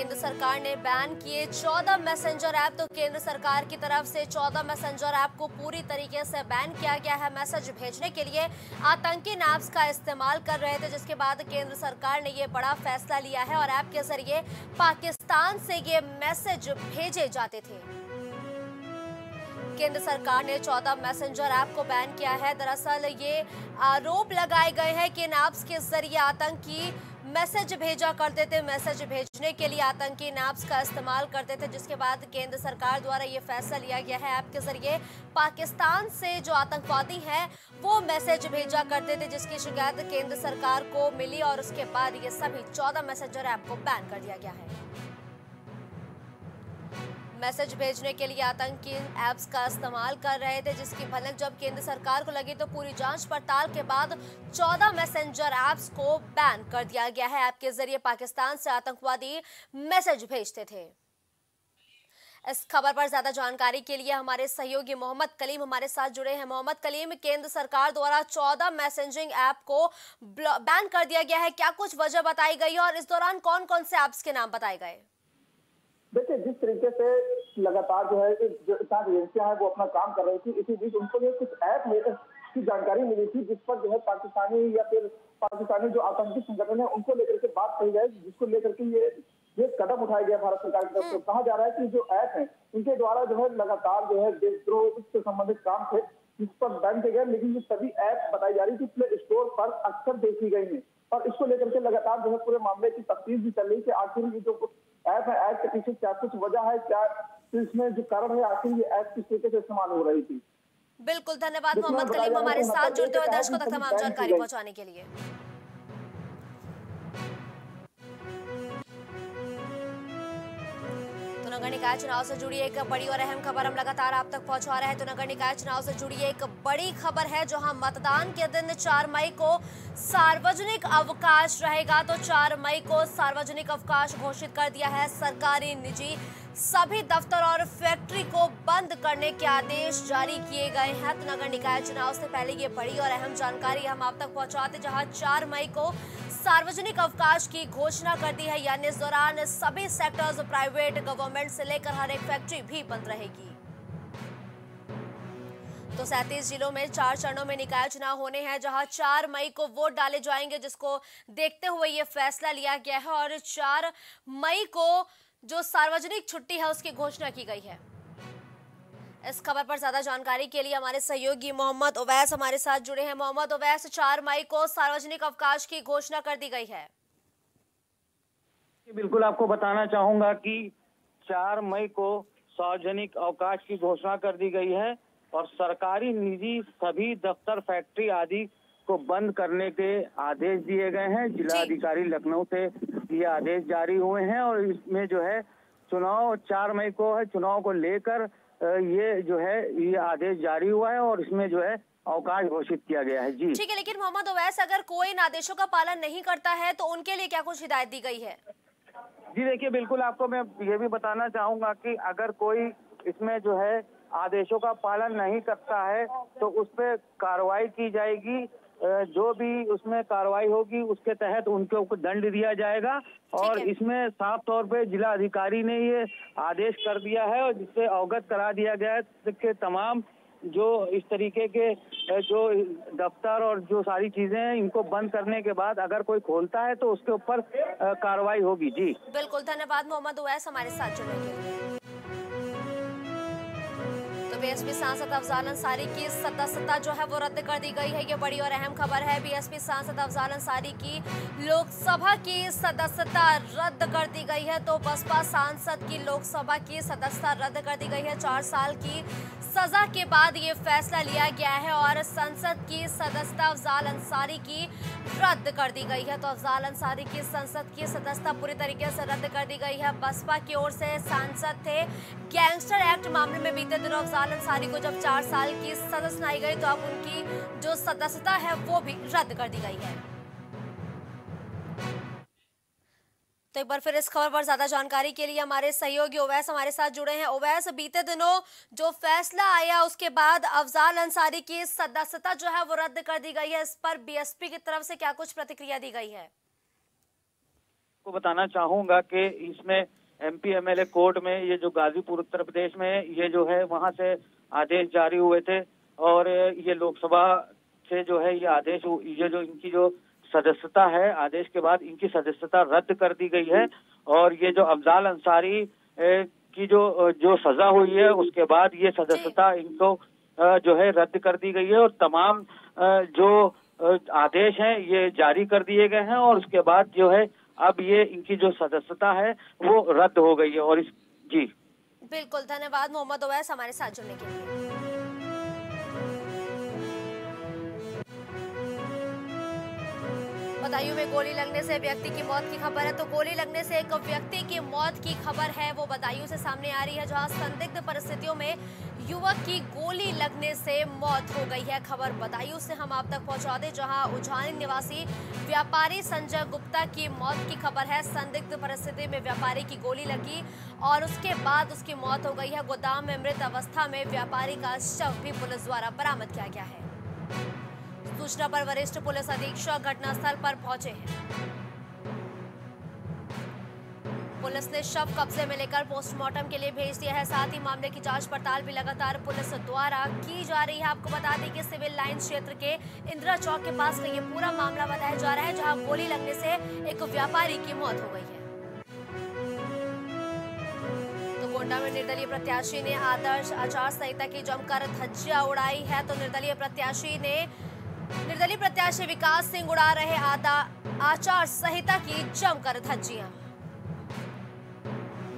केंद्र सरकार ने बैन किए 14 मैसेंजर ऐप। तो केंद्र सरकार की तरफ से 14 मैसेंजर ऐप को पूरी तरीके से बैन किया गया है। मैसेज भेजने के लिए आतंकी ऐप्स का इस्तेमाल कर रहे थे, जिसके बाद केंद्र सरकार ने ये बड़ा फैसला लिया है और ऐप के जरिए पाकिस्तान से ये मैसेज भेजे जाते थे। केंद्र सरकार ने 14 मैसेंजर ऐप को बैन किया है। दरअसल ये आरोप लगाए गए हैं कि इन ऐप्स के जरिए आतंकी मैसेज भेजा करते थे। मैसेज भेजने के लिए आतंकी ऐप्स का इस्तेमाल करते थे, जिसके बाद केंद्र सरकार द्वारा ये फैसला लिया गया है। ऐप के जरिए पाकिस्तान से जो आतंकवादी हैं वो मैसेज भेजा करते थे, जिसकी शिकायत केंद्र सरकार को मिली और उसके बाद ये सभी 14 मैसेंजर ऐप को बैन कर दिया गया है। मैसेज भेजने के लिए आतंकी ऐप्स का इस्तेमाल कर रहे थे, जिसकी भनक जब केंद्र सरकार को लगी तो पूरी जांच पड़ताल के बाद 14 मैसेंजर ऐप्स को बैन कर दिया गया है। ऐप के जरिए पाकिस्तान से आतंकवादी मैसेज भेजते थे। इस खबर पर ज्यादा जानकारी के लिए हमारे सहयोगी मोहम्मद कलीम हमारे साथ जुड़े हैं। मोहम्मद कलीम, केंद्र सरकार द्वारा 14 मैसेजिंग ऐप को बैन कर दिया गया है, क्या कुछ वजह बताई गई है और इस दौरान कौन कौन से ऐप्स के नाम बताए गए? देखिए, जिस तरीके से लगातार जो है जो एजेंसियां हैं वो अपना काम कर रही थी, इसी बीच उनको ये कुछ ऐप की जानकारी मिली थी जिस पर जो है पाकिस्तानी जो आतंकी संगठन है उनको लेकर के बात कही जाए, जिसको लेकर के ये कदम उठाया गया भारत सरकार की तरफ से। कहा जा रहा है कि जो ऐप है इनके द्वारा जो है लगातार जो है देशद्रोह से संबंधित काम थे जिस पर बैन किया गया, लेकिन ये सभी ऐप बताई जा रही थी प्ले स्टोर पर अक्सर देखी गई है और इसको लेकर के लगातार जो है पूरे मामले की तफ्तीश भी चल रही है। आखिर ये जो ऐप है, ऐप के पीछे क्या कुछ वजह है, क्या इसमें जो कारण है, आखिर ये ऐप किस तरीके से इस्तेमाल हो रही थी। बिल्कुल, धन्यवाद मोहम्मद कलीम हमारे साथ जुड़ते हुए दर्शकों तक तमाम जानकारी पहुंचाने के लिए। तो नगर निकाय चुनाव से जुड़ी एक बड़ी और अहम खबर हम लगातार आप तक पहुंचा रहे हैं। तो नगर निकाय चुनाव से जुड़ी एक बड़ी खबर है, जहां मतदान के दिन 4 मई को सार्वजनिक अवकाश रहेगा। तो 4 मई को सार्वजनिक अवकाश घोषित कर दिया है। सरकारी निजी सभी दफ्तर और फैक्ट्री को बंद करने के आदेश जारी किए गए हैं। तो नगर निकाय चुनाव से पहले ये बड़ी और अहम जानकारी हम आप तक पहुंचाते, जहां 4 मई को सार्वजनिक अवकाश की घोषणा कर दी है। यानी इस दौरान सभी सेक्टर्स, प्राइवेट, गवर्नमेंट से लेकर हर एक फैक्ट्री भी बंद रहेगी। तो 37 जिलों में 4 चरणों में निकाय चुनाव होने हैं, जहां 4 मई को वोट डाले जाएंगे, जिसको देखते हुए ये फैसला लिया गया है। और 4 मई को जो सार्वजनिक छुट्टी है उसकी घोषणा की गई है। इस खबर पर ज्यादा जानकारी के लिए हमारे सहयोगी मोहम्मद उवैस हमारे साथ जुड़े हैं। मोहम्मद उवैस, 4 मई को सार्वजनिक अवकाश की घोषणा कर दी गई है। बिल्कुल, आपको बताना चाहूंगा कि 4 मई को सार्वजनिक अवकाश की घोषणा कर दी गई है और सरकारी निजी सभी दफ्तर, फैक्ट्री आदि को बंद करने के आदेश दिए गए हैं। जिला अधिकारी लखनऊ से ये आदेश जारी हुए हैं और इसमें जो है चुनाव 4 मई को है, चुनाव को लेकर ये जो है ये आदेश जारी हुआ है और इसमें जो है अवकाश घोषित किया गया है। जी ठीक है, लेकिन मोहम्मद उवैस, अगर कोई इन आदेशों का पालन नहीं करता है तो उनके लिए क्या कुछ हिदायत दी गई है? जी देखिए, बिल्कुल आपको मैं ये भी बताना चाहूंगा कि अगर कोई इसमें जो है आदेशों का पालन नहीं करता है तो उस पर कार्रवाई की जाएगी। जो भी उसमें कार्रवाई होगी उसके तहत उनके ऊपर दंड दिया जाएगा और इसमें साफ तौर पे जिला अधिकारी ने ये आदेश कर दिया है और जिससे अवगत करा दिया गया है कि तमाम जो इस तरीके के जो दफ्तर और जो सारी चीजें हैं इनको बंद करने के बाद अगर कोई खोलता है तो उसके ऊपर कार्रवाई होगी। जी बिल्कुल, धन्यवाद मोहम्मद उवैस हमारे साथ जुड़ने के लिए। बीएसपी सांसद अफजाल अंसारी की सदस्यता जो है वो रद्द कर दी गई है। ये बड़ी और अहम खबर है। बीएसपी सांसद अफजाल अंसारी की लोकसभा की सदस्यता रद्द कर दी गई है। तो बसपा सांसद की लोकसभा की सदस्यता रद्द कर दी गई है। 4 साल की सजा के बाद ये फैसला लिया गया है और संसद की सदस्यता अफजाल अंसारी की रद्द कर दी गई है। तो अफजाल अंसारी की संसद की सदस्यता पूरी तरीके से रद्द कर दी गई है। बसपा की ओर से सांसद थे। गैंगस्टर एक्ट मामले में बीते दिनों अफजाल अंसारी को जब 4 साल की सजा सुनाई गई तो अब उनकी जो सदस्यता है वो भी रद्द कर दी गई है। तो एक बार फिर इस खबर पर ज्यादा जानकारी के लिए हमारे सहयोगी ओवैस हमारे साथ जुड़े हैं। ओवैस, बीते दिनों जो फैसला आया उसके बाद अफजाल अंसारी की सदस्यता जो है वो रद्द कर दी गई है, इस पर बीएसपी की तरफ से क्या कुछ प्रतिक्रिया दी गई है? को बताना चाहूंगा कि इसमें MP MLA कोर्ट में, ये जो गाजीपुर उत्तर प्रदेश में, ये जो है वहां से आदेश जारी हुए थे और ये लोकसभा से जो है ये आदेश, ये जो इनकी जो सदस्यता है, आदेश के बाद इनकी सदस्यता रद्द कर दी गई है। और ये जो अफजाल अंसारी की जो सजा हुई है उसके बाद ये सदस्यता इनको जो है रद्द कर दी गई है और तमाम जो आदेश हैं ये जारी कर दिए गए हैं और उसके बाद जो है अब ये इनकी जो सदस्यता है वो रद्द हो गई है। और जी बिल्कुल, धन्यवाद मोहम्मद ओवैस हमारे साथ जुड़ने के लिए। बदायूं में गोली लगने से व्यक्ति की मौत की खबर है। तो गोली लगने से एक व्यक्ति की मौत की खबर है वो बदायूं से सामने आ रही है, जहां संदिग्ध परिस्थितियों में युवक की गोली लगने से मौत हो गई है। खबर बदायूं से हम आप तक पहुंचा दें, जहां उजानी निवासी व्यापारी संजय गुप्ता की मौत की खबर है। संदिग्ध परिस्थिति में व्यापारी की गोली लगी और उसके बाद उसकी मौत हो गई है। गोदाम में मृत अवस्था में व्यापारी का शव भी पुलिस द्वारा बरामद किया गया है। सूचना पर वरिष्ठ पुलिस अधीक्षक घटनास्थल पर पहुंचे हैं। पुलिस ने शव कब्जे में लेकर पोस्टमार्टम के लिए भेज दिया है। साथ ही मामले की जांच पड़ताल भी लगातार पुलिस द्वारा की जा रही है। आपको बता दें कि सिविल लाइन क्षेत्र के इंदिरा चौक के पास का ये पूरा मामला बताया जा रहा है, जहां गोली लगने से एक व्यापारी की मौत हो गई है। तो गोंडा में निर्दलीय प्रत्याशी ने आदर्श आचार संहिता की जमकर धज्जियां उड़ाई है। तो निर्दलीय प्रत्याशी विकास सिंह उड़ा रहे आचार संहिता की जमकर धज्जियां।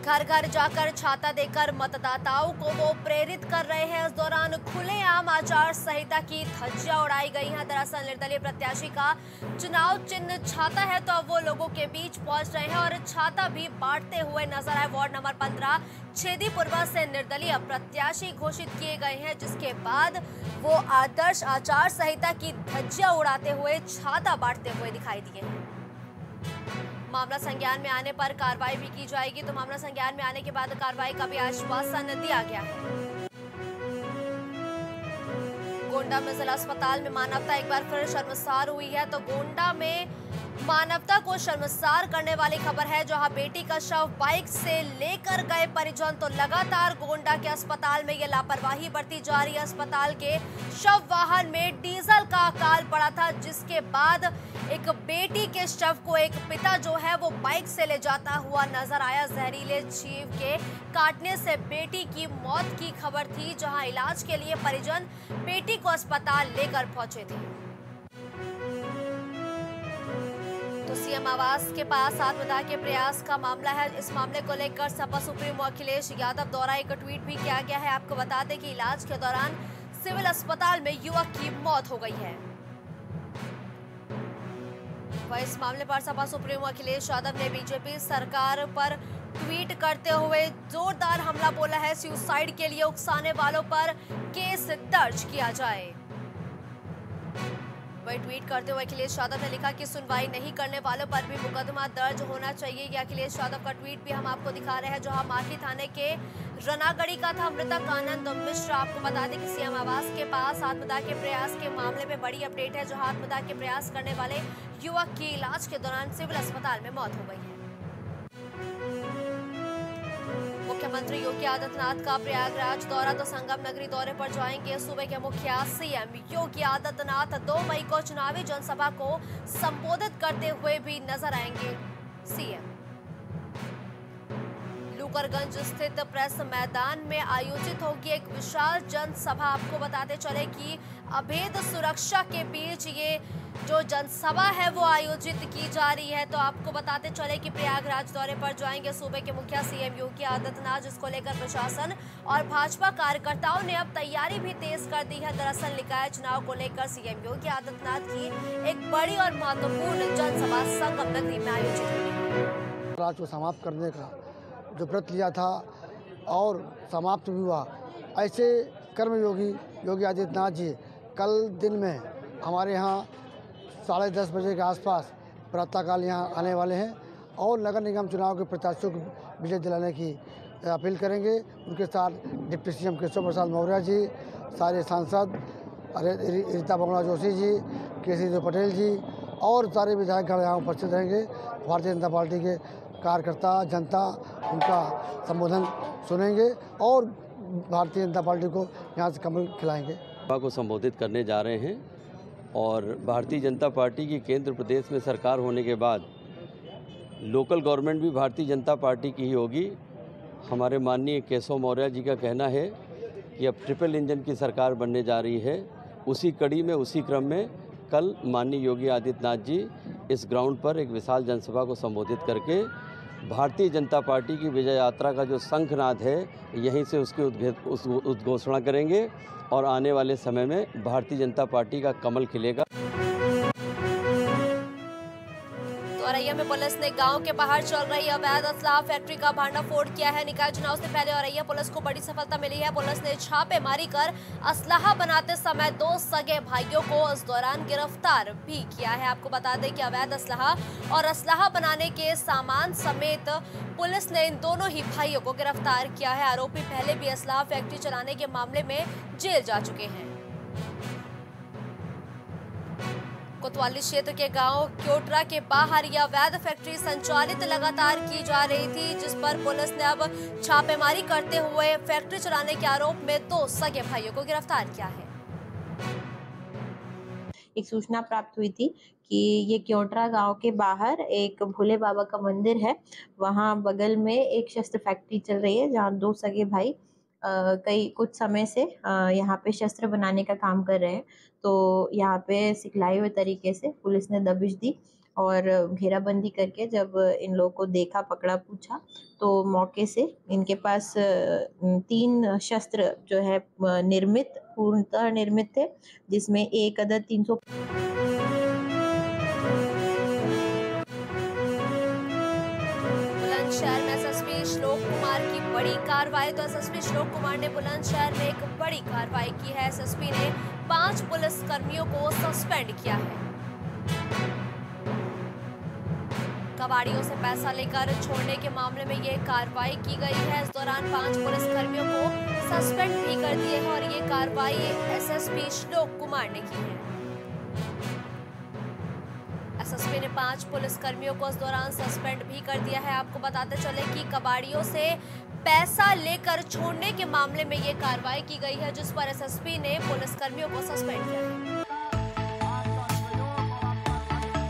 घर घर जाकर छाता देकर मतदाताओं को वो प्रेरित कर रहे हैं। इस दौरान खुलेआम आचार संहिता की धज्जियां उड़ाई गई हैं। दरअसल निर्दलीय प्रत्याशी का चुनाव चिन्ह छाता है, तो अब वो लोगों के बीच पहुंच रहे हैं और छाता भी बांटते हुए नजर आए। वार्ड नंबर 15 छेदीपुरवा से निर्दलीय प्रत्याशी घोषित किए गए हैं, जिसके बाद वो आदर्श आचार संहिता की धज्जियां उड़ाते हुए छाता बांटते हुए दिखाई दिए हैं। मामला संज्ञान में आने पर कार्रवाई भी की जाएगी। तो मामला संज्ञान में आने के बाद कार्रवाई का भी आश्वासन दिया गया है। गोंडा में जिला अस्पताल में मानवता एक बार फिर शर्मसार हुई है। तो गोंडा में मानवता को शर्मसार करने वाली खबर है, जहां बेटी का शव बाइक से लेकर गए परिजन। तो लगातार गोंडा के अस्पताल में ये लापरवाही बरती जा रही है। अस्पताल के शव वाहन में डीजल का अकाल पड़ा था, जिसके बाद एक बेटी के शव को एक पिता जो है वो बाइक से ले जाता हुआ नजर आया। जहरीले जीव के काटने से बेटी की मौत की खबर थी, जहां इलाज के लिए परिजन बेटी को अस्पताल लेकर पहुंचे थे। तो सीएम आवास के पास आत्मदाह के प्रयास का मामला है। इस मामले को लेकर सपा सुप्रीमो अखिलेश यादव द्वारा एक ट्वीट भी किया गया है। आपको बता दें कि इलाज के दौरान सिविल अस्पताल में युवक की मौत हो गई है। वह इस मामले पर सपा सुप्रीमो अखिलेश यादव ने बीजेपी सरकार पर ट्वीट करते हुए जोरदार हमला बोला है। सुसाइड के लिए उकसाने वालों पर केस दर्ज किया जाए। वही ट्वीट करते हुए अखिलेश यादव ने लिखा कि सुनवाई नहीं करने वालों पर भी मुकदमा दर्ज होना चाहिए। ये अखिलेश यादव का ट्वीट भी हम आपको दिखा रहे हैं, जहां माखी थाने के रनागढ़ी का था मृतक आनंद मिश्र। आपको बता दें कि सीएम आवास के पास आत्मदाह के प्रयास के मामले में बड़ी अपडेट है, जहां आत्मदाह के प्रयास करने वाले युवक की इलाज के दौरान सिविल अस्पताल में मौत हो गई है। मुख्यमंत्री योगी आदित्यनाथ का प्रयागराज दौरा। तो संगम नगरी दौरे पर जाएंगे सूबे के मुखिया सीएम योगी आदित्यनाथ। 2 मई को चुनावी जनसभा को संबोधित करते हुए भी नजर आएंगे सीएम। लूकरगंज स्थित प्रेस मैदान में आयोजित होगी एक विशाल जनसभा। आपको बताते चले कि अभेद सुरक्षा के बीच ये जो जनसभा है वो आयोजित की जा रही है। तो आपको बताते चले कि प्रयागराज दौरे पर जाएंगे सूबे के मुखिया सीएम योगी आदित्यनाथ, जिसको लेकर प्रशासन और भाजपा कार्यकर्ताओं ने अब तैयारी भी तेज कर दी है। दरअसल निकाय चुनाव को लेकर सीएम योगी आदित्यनाथ की एक बड़ी और महत्वपूर्ण जनसभा संगम नगरी में आयोजित हुई। राज को समाप्त करने का जो व्रत लिया था और समाप्त भी हुआ, ऐसे कर्मयोगी योगी आदित्यनाथ जी कल दिन में हमारे यहाँ 10:30 बजे के आसपास प्रातःकाल यहाँ आने वाले हैं और नगर निगम चुनाव के प्रत्याशियों को विजय दिलाने की अपील करेंगे। उनके साथ डिप्टी सीएम केशव प्रसाद मौर्य जी, सारे सांसद रीता बंगला जोशी जी, केसी देव पटेल जी और सारे विधायकगण यहाँ उपस्थित रहेंगे। भारतीय जनता पार्टी के कार्यकर्ता जनता उनका संबोधन सुनेंगे और भारतीय जनता पार्टी को यहाँ से कमल खिलाएंगे। सभा को संबोधित करने जा रहे हैं और भारतीय जनता पार्टी की केंद्र प्रदेश में सरकार होने के बाद लोकल गवर्नमेंट भी भारतीय जनता पार्टी की ही होगी। हमारे माननीय केशव मौर्य जी का कहना है कि अब ट्रिपल इंजन की सरकार बनने जा रही है। उसी कड़ी में, उसी क्रम में कल माननीय योगी आदित्यनाथ जी इस ग्राउंड पर एक विशाल जनसभा को संबोधित करके भारतीय जनता पार्टी की विजय यात्रा का जो शंखनाद है यहीं से उसकी उद्घोषणा करेंगे और आने वाले समय में भारतीय जनता पार्टी का कमल खिलेगा। औरैया में पुलिस ने गांव के बाहर चल रही अवैध असलाह फैक्ट्री का भांडाफोड़ किया है। निकाय चुनाव से पहले औरैया पुलिस को बड़ी सफलता मिली है। पुलिस ने छापेमारी कर असलाह बनाते समय 2 सगे भाइयों को इस दौरान गिरफ्तार भी किया है। आपको बता दें कि अवैध असलाह और असलाह बनाने के सामान समेत पुलिस ने इन दोनों ही भाइयों को गिरफ्तार किया है। आरोपी पहले भी असलाह फैक्ट्री चलाने के मामले में जेल जा चुके हैं। कोतवाली क्षेत्र के गांव क्योटरा के बाहर यह अवैध फैक्ट्री संचालित लगातार की जा रही थी, जिस पर पुलिस ने अब छापेमारी करते हुए फैक्ट्री चलाने के आरोप में 2 सगे भाइयों को गिरफ्तार किया है। एक सूचना प्राप्त हुई थी कि ये क्योटरा गांव के बाहर एक भोले बाबा का मंदिर है, वहां बगल में एक शस्त्र फैक्ट्री चल रही है जहां 2 सगे भाई कुछ समय से यहाँ पे शस्त्र बनाने का काम कर रहे हैं। तो यहाँ पे सिखलाई हुए तरीके से पुलिस ने दबिश दी और घेराबंदी करके जब इन लोगों को देखा, पकड़ा, पूछा तो मौके से इनके पास 3 शस्त्र जो है पूर्णतः निर्मित थे, जिसमें एक अदद 300 बुलंदशहर में एसएसपी श्लोक कुमार की बड़ी कार्रवाई। तो एसएसपी श्लोक कुमार ने बुलंदशहर में एक बड़ी कार्रवाई की है। एसएसपी ने 5 पुलिस कर्मियों को सस्पेंड किया है। कबाड़ियों से पैसा लेकर छोड़ने के मामले में ये कार्रवाई की गई है। इस दौरान 5 पुलिस कर्मियों को सस्पेंड भी कर दिए हैं और ये कार्रवाई एसएसपी श्लोक कुमार ने की है। एसएसपी ने 5 पुलिस कर्मियों को इस दौरान सस्पेंड भी कर दिया है। आपको बताते चले कि कबाड़ियों से पैसा लेकर छोड़ने के मामले में ये कार्रवाई की गई है, जिस पर एसएसपी ने पुलिस कर्मियों को सस्पेंड किया है।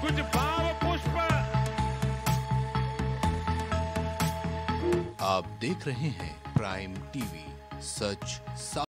कुछ भाव पुष्प। आप देख रहे हैं प्राइम टीवी, सच